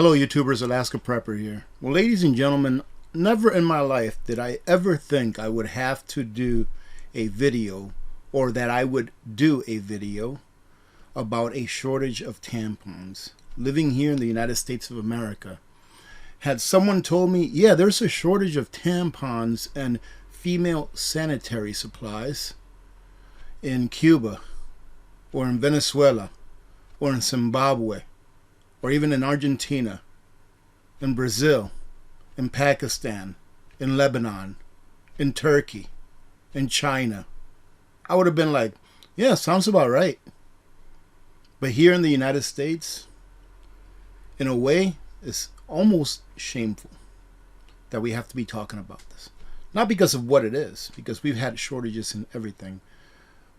Hello YouTubers, Alaska Prepper here. Well, ladies and gentlemen, never in my life did I ever think I would have to do a video, or that I would do a video about a shortage of tampons. Living here in the United States of America, had someone told me, yeah, there's a shortage of tampons and female sanitary supplies in Cuba, or in Venezuela, or in Zimbabwe, or even in Argentina, in Brazil, in Pakistan, in Lebanon, in Turkey, in China, I would have been like, yeah, sounds about right. But here in the United States, in a way, it's almost shameful that we have to be talking about this. Not because of what it is, because we've had shortages in everything.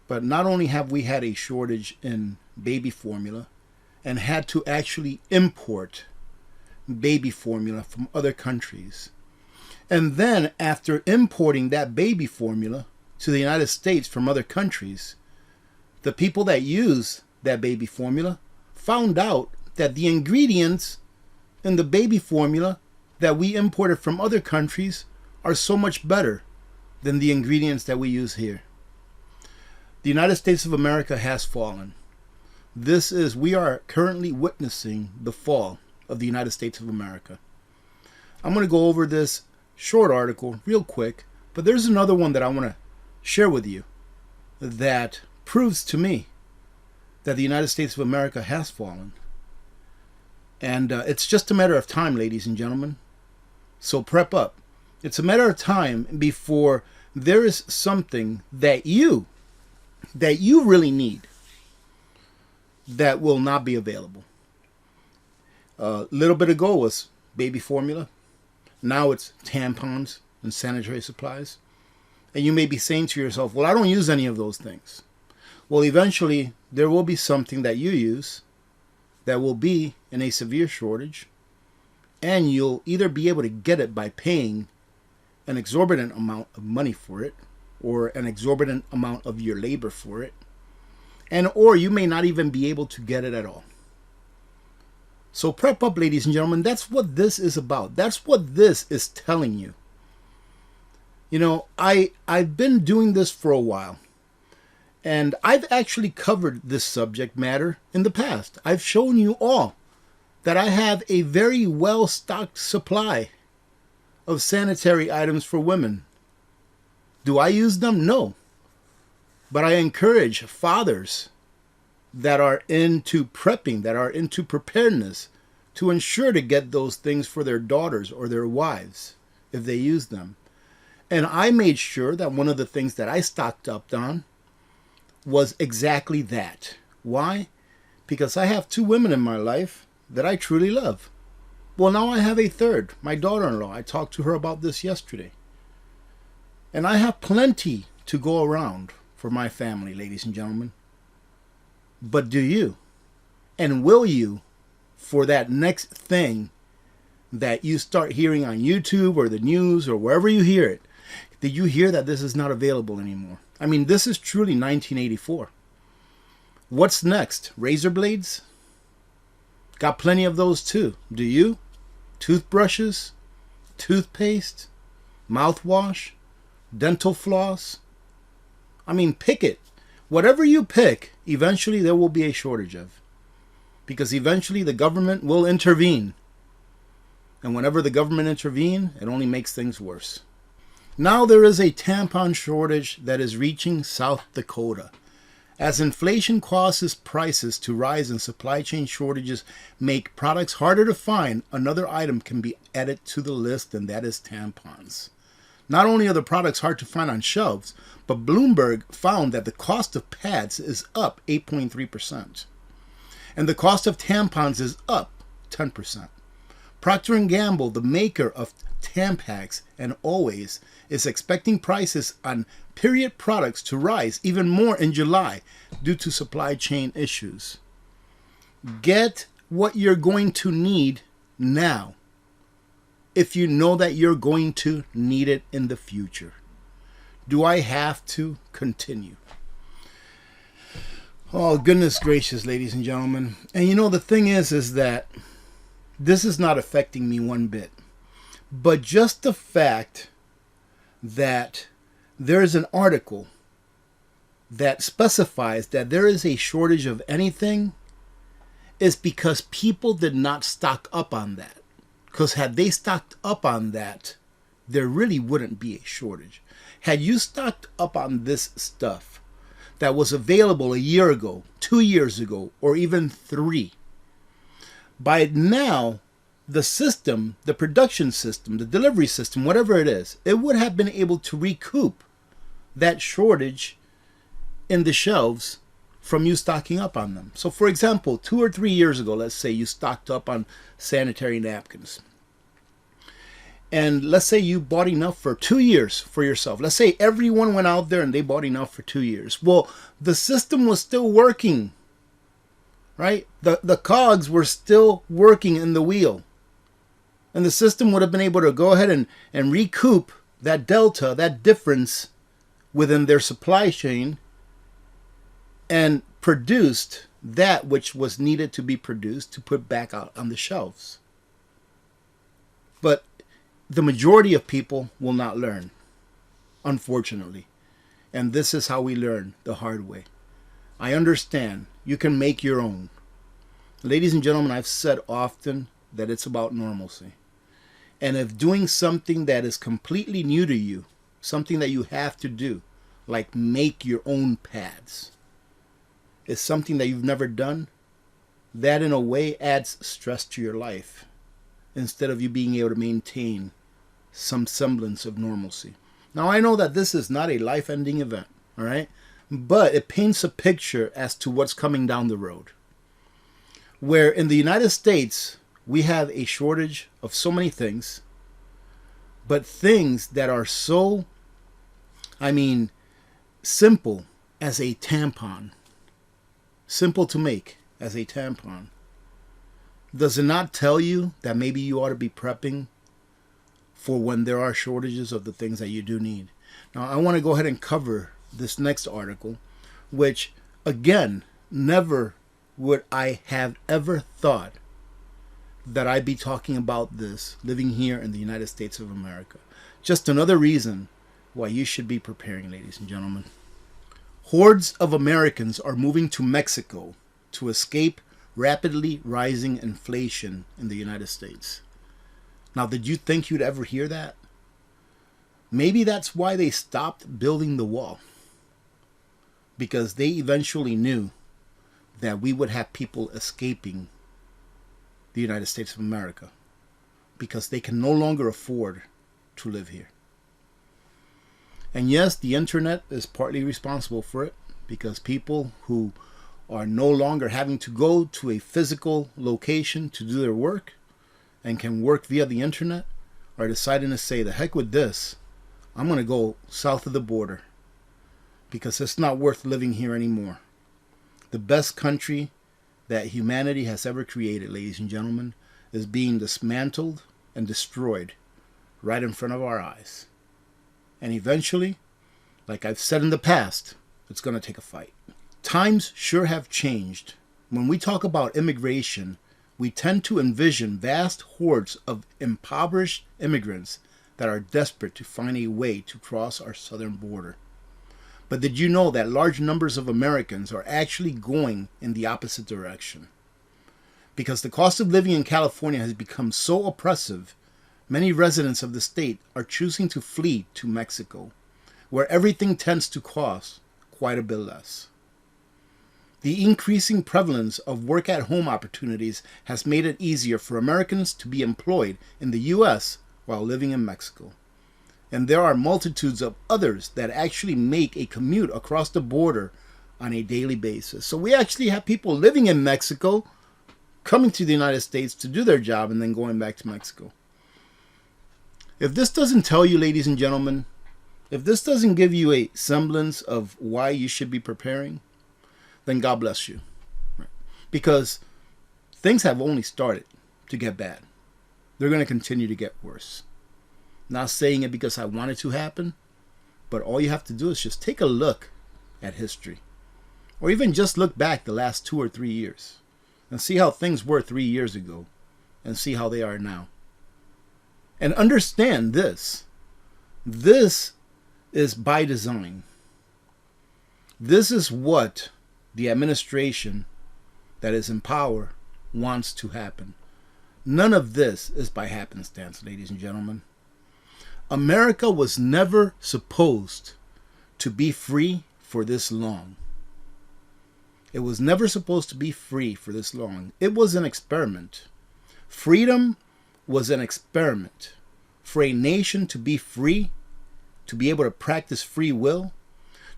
But not only have we had a shortage in baby formula, and had to actually import baby formula from other countries. And then after importing that baby formula to the United States from other countries, the people that use that baby formula found out that the ingredients in the baby formula that we imported from other countries are so much better than the ingredients that we use here. The United States of America has fallen. We are currently witnessing the fall of the United States of America. I'm going to go over this short article real quick, but there's another one that I want to share with you that proves to me that the United States of America has fallen. And it's just a matter of time, ladies and gentlemen. So prep up. It's a matter of time before there is something that you really need that will not be available. A little bit ago was baby formula. Now it's tampons and sanitary supplies. And you may be saying to yourself, well, I don't use any of those things. Well, eventually there will be something that you use that will be in a severe shortage, and you'll either be able to get it by paying an exorbitant amount of money for it, or an exorbitant amount of your labor for it, or you may not even be able to get it at all. So prep up, ladies and gentlemen. That's what this is about. That's what this is telling you. You know, I've been doing this for a while, and I've actually covered this subject matter in the past. I've shown you all that I have a very well-stocked supply of sanitary items for women. Do I use them? No. But I encourage fathers that are into prepping, that are into preparedness, to ensure to get those things for their daughters or their wives if they use them. And I made sure that one of the things that I stocked up on was exactly that. Why? Because I have two women in my life that I truly love. Well, now I have a third, my daughter-in-law. I talked to her about this yesterday. And I have plenty to go around for my family, ladies and gentlemen. But do you? And will you, for that next thing that you start hearing on YouTube or the news or wherever you hear it, did you hear that this is not available anymore? I mean, this is truly 1984. What's next? Razor blades? Got plenty of those too. Do you? Toothbrushes? Toothpaste? Mouthwash? Dental floss? I mean, pick it. Whatever you pick, eventually there will be a shortage of. Because eventually the government will intervene. And whenever the government intervenes, it only makes things worse. Now there is a tampon shortage that is reaching South Dakota. As inflation causes prices to rise and supply chain shortages make products harder to find, another item can be added to the list, and that is tampons. Not only are the products hard to find on shelves, but Bloomberg found that the cost of pads is up 8.3%. And the cost of tampons is up 10%. Procter & Gamble, the maker of Tampax and Always, is expecting prices on period products to rise even more in July due to supply chain issues. Get what you're going to need now, if you know that you're going to need it in the future. Do I have to continue? Oh, goodness gracious, ladies and gentlemen. And you know, the thing is that this is not affecting me one bit. But just the fact that there's an article that specifies that there is a shortage of anything is because people did not stock up on that. Because had they stocked up on that, there really wouldn't be a shortage. Had you stocked up on this stuff that was available a year ago, 2 years ago, or even 3, by now, the system, the production system, the delivery system, whatever it is, it would have been able to recoup that shortage in the shelves from you stocking up on them. So for example, 2 or 3 years ago, let's say you stocked up on sanitary napkins. And let's say you bought enough for 2 years for yourself. Let's say everyone went out there and they bought enough for 2 years. Well, the system was still working, right? The cogs were still working in the wheel. And the system would have been able to go ahead and recoup that delta, that difference within their supply chain, and produced that which was needed to be produced to put back out on the shelves. But the majority of people will not learn, unfortunately. And this is how we learn the hard way. I understand you can make your own. Ladies and gentlemen, I've said often that it's about normalcy. And if doing something that is completely new to you, something that you have to do, like make your own pads, is something that you've never done, that in a way adds stress to your life instead of you being able to maintain some semblance of normalcy. Now, I know that this is not a life-ending event, all right? But it paints a picture as to what's coming down the road. Where in the United States, we have a shortage of so many things, but things that are so, simple as a tampon. Simple to make as a tampon. Does it not tell you that maybe you ought to be prepping for when there are shortages of the things that you do need? Now, I want to go ahead and cover this next article, which, again, never would I have ever thought that I'd be talking about this living here in the United States of America. Just another reason why you should be preparing, ladies and gentlemen. Hordes of Americans are moving to Mexico to escape rapidly rising inflation in the United States. Now, did you think you'd ever hear that? Maybe that's why they stopped building the wall. Because they eventually knew that we would have people escaping the United States of America. Because they can no longer afford to live here. And yes, the internet is partly responsible for it, because people who are no longer having to go to a physical location to do their work and can work via the internet are deciding to say, the heck with this, I'm going to go south of the border because it's not worth living here anymore. The best country that humanity has ever created, ladies and gentlemen, is being dismantled and destroyed right in front of our eyes. And eventually, like I've said in the past, it's going to take a fight. Times sure have changed. When we talk about immigration, we tend to envision vast hordes of impoverished immigrants that are desperate to find a way to cross our southern border. But did you know that large numbers of Americans are actually going in the opposite direction? Because the cost of living in California has become so oppressive, many residents of the state are choosing to flee to Mexico, where everything tends to cost quite a bit less. The increasing prevalence of work-at-home opportunities has made it easier for Americans to be employed in the U.S. while living in Mexico. And there are multitudes of others that actually make a commute across the border on a daily basis. So we actually have people living in Mexico coming to the United States to do their job and then going back to Mexico. If this doesn't tell you, ladies and gentlemen, if this doesn't give you a semblance of why you should be preparing, then God bless you. Because things have only started to get bad. They're going to continue to get worse. Not saying it because I want it to happen, but all you have to do is just take a look at history. Or even just look back the last 2 or 3 years and see how things were 3 years ago and see how they are now. And understand this. This is by design. This is what the administration that is in power wants to happen. None of this is by happenstance, ladies and gentlemen. America was never supposed to be free for this long. It was never supposed to be free for this long. It was an experiment. Freedom was an experiment for a nation to be free, to be able to practice free will,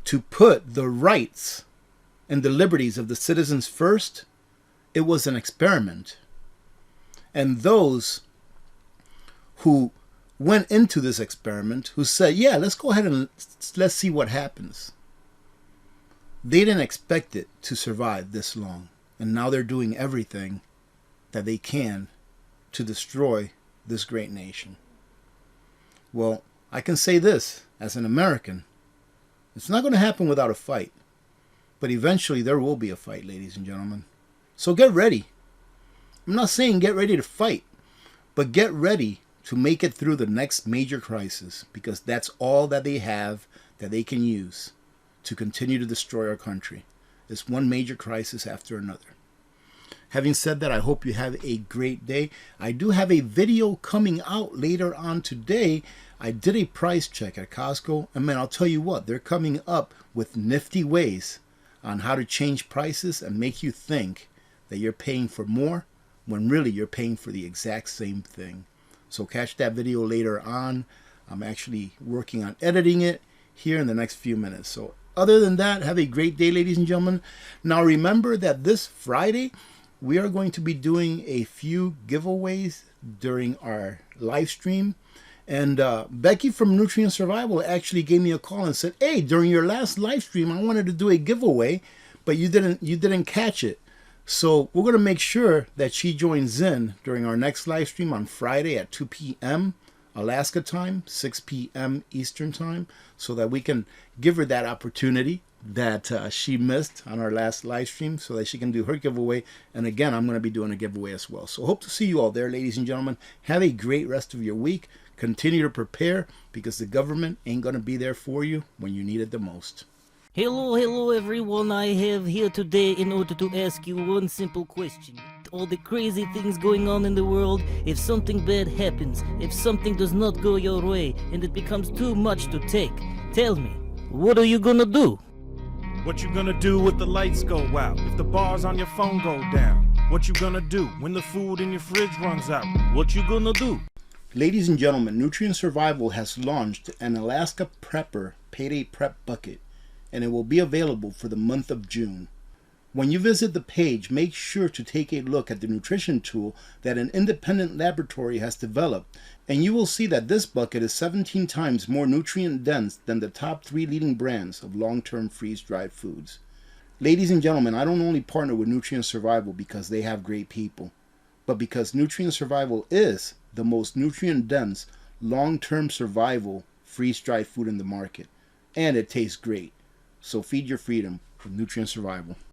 to put the rights and the liberties of the citizens first. It was an experiment. And those who went into this experiment, who said, yeah, let's go ahead and let's see what happens, they didn't expect it to survive this long. And now they're doing everything that they can to destroy this great nation. Well, I can say this as an American. It's not going to happen without a fight. But eventually there will be a fight, ladies and gentlemen. So get ready. I'm not saying get ready to fight, but get ready to make it through the next major crisis, because that's all that they have that they can use to continue to destroy our country. It's one major crisis after another. Having said that, I hope you have a great day. I do have a video coming out later on today. I did a price check at Costco, and man, I'll tell you what, they're coming up with nifty ways on how to change prices and make you think that you're paying for more when really you're paying for the exact same thing. So catch that video later on. I'm actually working on editing it here in the next few minutes. So other than that, have a great day, ladies and gentlemen. Now remember that this Friday, we are going to be doing a few giveaways during our live stream. And Becky from Nutrient Survival actually gave me a call and said, hey, during your last live stream, I wanted to do a giveaway, but you didn't catch it. So we're going to make sure that she joins in during our next live stream on Friday at 2 p.m. Alaska time, 6 p.m. Eastern time, so that we can give her that opportunity that she missed on our last live stream, so that she can do her giveaway. And again, I'm going to be doing a giveaway as well. So hope to see you all there, ladies and gentlemen. Have a great rest of your week. Continue to prepare, because the government ain't going to be there for you when you need it the most. Hello everyone, I have here today in order to ask you one simple question. All the crazy things going on in the world, if something bad happens, if something does not go your way, and it becomes too much to take, tell me, what are you gonna do? What you gonna do if the lights go out, if the bars on your phone go down? What you gonna do when the food in your fridge runs out? What you gonna do? Ladies and gentlemen, Nutrient Survival has launched an Alaska Prepper Payday Prep Bucket, and it will be available for the month of June. When you visit the page, make sure to take a look at the nutrition tool that an independent laboratory has developed, and you will see that this bucket is 17 times more nutrient dense than the top 3 leading brands of long-term freeze-dried foods. Ladies and gentlemen, I don't only partner with Nutrient Survival because they have great people, but because Nutrient Survival is the most nutrient-dense, long-term survival freeze-dried food in the market, and it tastes great. So feed your freedom with Nutrient Survival.